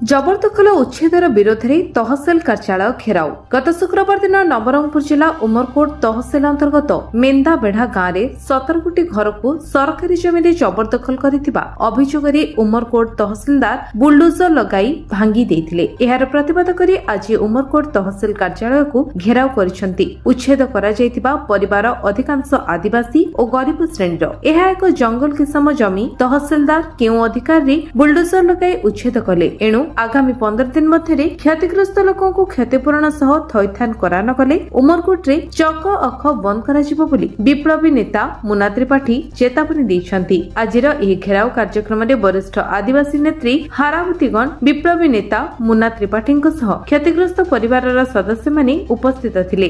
जबरदखल उच्छेदर विरोध में तहसिल कार्यालय घेराव। गत शुक्रवार दिन नवरंगपुर जिला उमरकोट तहसिल अंतर्गत मेंदाबेढ़ा गांव में 17 गोटी घर को सरकारी जमीन जबरदखल करथिबा अभियोग उमरकोट तहसिलदार बुलडोजर लगाई भांगी देथिले। एहार प्रतिवाद करी आज उमरकोट तहसिल कार्यालय को घेराव करिसंती। उच्छेद करा जायतिबा परिवार अधिकांश आदिवासी और गरीब श्रेणीर। एहा एक जंगल किसम जमी तहसिलदार केउ अधिकार रे बुलडोजर लगाई उच्छेद कले। एणु आगामी 15 दिन मध्य क्षतिग्रस्त लोकों को क्षतिपूरण सह थैथान करा न कले उमरकोट रे चक अख बंद करा जिवो बोली विप्लवी नेता मुन्ना त्रिपाठी चेतावनी दैछंती। आजिर एही घेराव कार्यक्रम रे वरिष्ठ आदिवासी नेत्री हारावतीगण विप्लवी नेता मुन्ना त्रिपाठीଙ୍କ सह क्षतिग्रस्त परिवारर सदस्य माने उपस्थित थिले।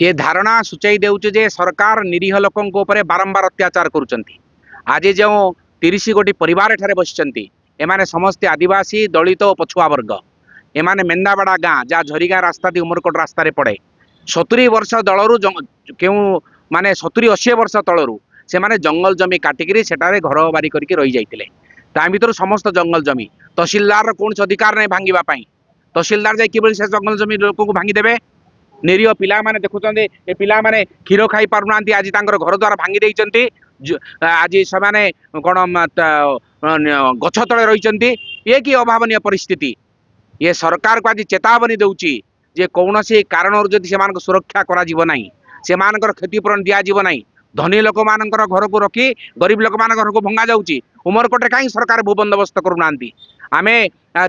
ये धारणा सूचाई देउछ जे सरकार निरीह लोकों ऊपर बारंबार अत्याचार करूछंती। आज जो 30 गोटी परिवार एठारे बसिचंती एमाने समस्ते आदिवासी दलित और पछुआ वर्ग। एमाने मेंदाबेढ़ा गाँ जहाँ झरीगाँ रास्ता दी उमरकोट रास्ता पड़े 70 वर्ष तलरू क्यों माने 70-80 वर्ष तलरू से माने जंगल जमी काटिकी सेटारे घर बारी करके रही जाइतिले। ता भीतर समस्त जंगल जमी तहसिलदार कौन अधिकार नहीं भांगिबा पई। तहसिलदार जाय किबल से जंगल जमी लोक को भांगी देबे। निरीह पिला माने देखुचंदे ए पिला माने क्षीर खाई पारुनांती आज तांकर घर द्वार भांगी देइचंती। आज से कौन गछ तले रही ये कि अभावनीय परिस्थिति। ये सरकार को आज चेतावनी दूची जे कौन से कारण जदि से सुरक्षा करा से क्षतिपूरण दिज्व ना। धनी लोक मान घर को रखी गरीब लोक मान घर को भंगा जाऊँगी। उमरकोटे कहीं सरकार भू बंदोबस्त करूना। आम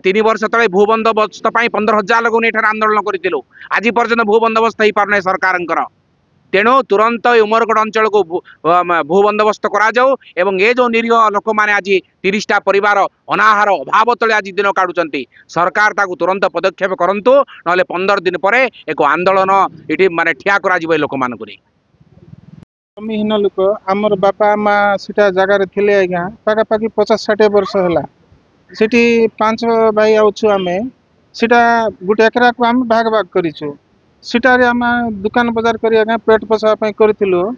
3 वर्ष तले भू बंदोबस्त 15,000 लोक आंदोलन करूँ। आज पर्यटन भू बंदोबस्त हो पारना सरकार। तेणु तुरंत उमरकोट अंचल को भू बंदोबस्त करा जाऊ एवं ये जो निरीह लोक मैंने आज 30टा परिवार अनाहार अभाव तले आज दिन काटुचंती सरकार ताकू तुरंत पदक्षेप करंतु नले 15 दिन पर एक आंदोलन इटी माने ठिया करा जिवो लोक मानकु रे। जमीहीन लोक आमर बापा माँ सीटा जगार थिले आज्ञा पाखापाखि 50-60 वर्ष है। सीटी 5 भाई आउछु आमे सीटा गोटे एकरा को आम भाग भाग करिछु। सीटारे आम दुकान बजार करी आज्ञा पेट पोषापी करूँ।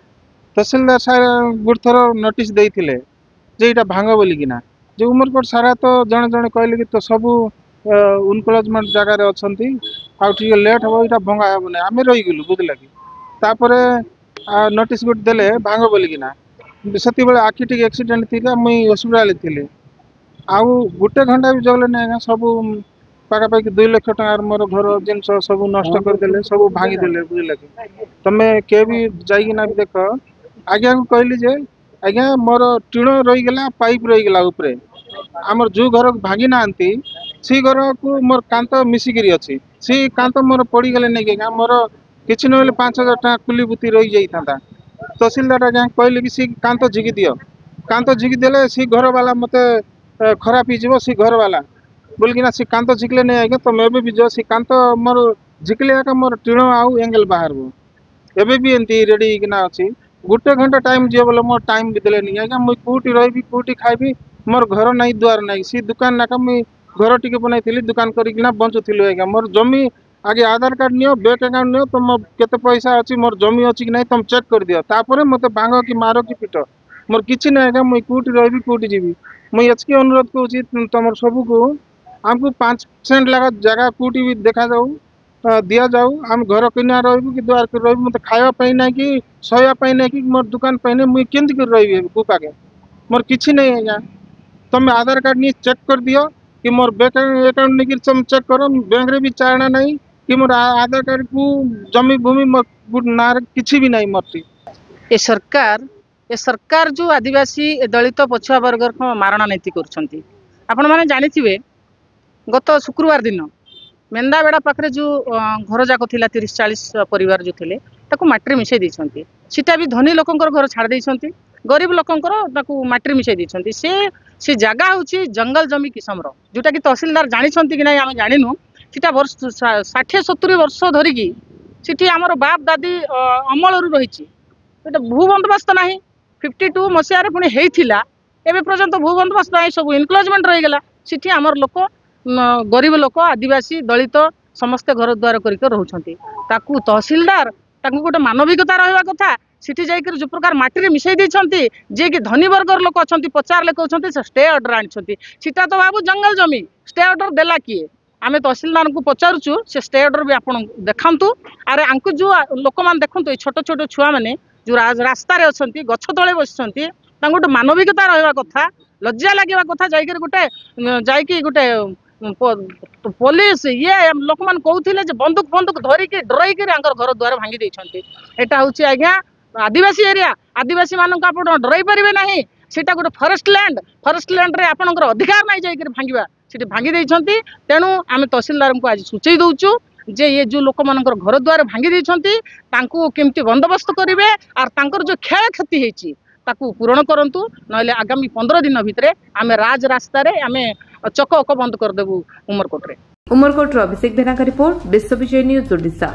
तहसिलदार सार गोटे थर नोटिस देइथिले जे इटा भांग बोलिकिना जे उमरकोट सारा तो जड़े जड़े कहले कि तो सबू इनक्लोजमेंट जगार अच्छी आउ लेट हम यहाँ भंगा हे ना आम रहीगलु बुझल कि तापर नोटिस गोटे देले भांग बोलिकिना से आखि टी एक्सीडेंट थी मुई हस्पिटाल थी आउ गोटे घंटा भी जगले ना सबू पाखापाखि 2 लाख टंकार मोर घर जिन सब नष्ट करदे सब भांगीदे बुझल कि तुम्हें के भी जाइना भी देख आज्ञा को कहली जे आज्ञा मोर टीण रहीगला पाइप रहीगला उपरे आमर जो घर भांगी ना सी घर को मोर कांत मिसिकी अच्छी सी कांत मोर पड़गले नहीं कि मोर किसी ना 5,000 टका कुली बुती रही जाता। तहसिलदार आज्ञा कहले कि सी कांत झिकी दियो कांत झिकी देले सी घर वाला मत खराब हो सी घर वाला बोलकिना सी कांत झिकले नहीं आज्ञा तुम एवं भी जो सी कांत मोर झिकले आका मोर टीण आउ एंगल बाहर एवं भी एमती रेडी किना अच्छी। गोटे घंटा टाइम जी बोले मोर टाइम भी देले नहीं आज्ञा मुई कौटी रही कौटी खाइबी मोर घर नहीं द्वार नहीं सी दुकान नाका मुई घर टिके बनाई दुकान करिकिना बंचुथिलु आज्ञा मोर जमी आगे आधार कार्ड नियो बैंक अकाउंट नियो तुम केते पैसा अच्छी मोर जमी अच्छी कि नहीं तुम चेक कर दियो तापर मते भांग कि मारो कि पिट मोर किछि नहीं आज्ञा मुई कौटी रही कौटी जीवी मुई एचके अनुरोध करूची तुम सबू को आमको 5 सेंट लगा जगह कौटी भी देखा जाऊ दिया जाऊ आम घर किना रही कि द्वार कर रही मत खावाई ना कि शोवाई ना कि मोर दुकान पाइने मुई केमती कर रही गुपाके मोर किछि नहीं आज्ञा तुम आधार कार्ड नहीं चेक कर दियो कि मोर बैंक अकाउंट नहीं तुम चेक करो बैंक रे भी चारणा नहीं कि मोर आधार कार्ड को जमी भूमि मोर ना किछि भी नहीं मरती। ये सरकार जो आदिवासी दलित पछुआ वर्ग मारणा नीति करछंती आपण माने जानिथिबे। गत शुक्रवार दिन मेंदाबेढ़ा पाखरे जो घर जाक थिला 30-40 परिवार जो थिले ताकू माटी मिसई देइछंती। सीटा भी धनी लोकंकर घर छाड़ देइछंती गरीब लोकंकर ताकू माटी मिसई देइछंती। से जगह होची जंगल जमी किसमर जोटा कि तहसिलदार जानिछंती कि नहीं आम जानिनु। सीटा 60-70 वर्ष धरिकी सीठी आमर बाप दादी अमल रही भू बंदोबस्त ना 52 मसीह पुणी होता एवं पर्यंत भू बंदोबस्त ना सब इनक्लोजमेंट रहीगला। सीठी आमर लोक गरीब लोक आदिवासी दलित समस्ते घर द्वार करके रोचंती ताकू तहसिलदार ताकू गोटे मानविकता रहा कथा सिटी जाकर जो प्रकार माटी मिसई देछंती जे कि धनी वर्गर लोक अछंती पचारले कहउछंती से स्टे ऑर्डर आनिछंती सीटा तो बाबू जंगल जमी स्टे ऑर्डर देला किए आमे तहसीलदार को पचारुचु से स्टे ऑर्डर भी आपण देखंतु अरे आंकु जो लोक मान देखंतु छोट छोट छुआ माने जो रास्ता रे अछंती गछ तळे बसछंती तांगो गोटे मानविकता रहबा कथा लज्जा लागिबा कथा जाइकर गोटे पुलिस ये लोक मान कहउथिले जे बंदूक बंदूक धरिके डराइके घर द्वार भांगी देछंती एटा होची आज्ञा आदिवासी एरिया आदिवासी मानक आप डराई पारे ना सीटा गोटे फरेस्ट लैंड रे आपनकर अधिकार नहीं जाइए भांगा सीटी भांगी देछंती तेणु आम तहसीलदार को आज सूचई दउचु जे ये जो लोक मानकर घर द्वार भांगी देछंती तांकु केमती बंदोबस्त करिवे और तांकर जो क्षय क्षति हेची ताकू पूरण करंतु नले आगामी 15 दिन भितरे आमे राज रास्ता रे आमे चक बंद कर देबु उमरकोट रे। उमरकोट अभिषेक भेना का रिपोर्ट विश्व विजय न्यूज ओडिशा।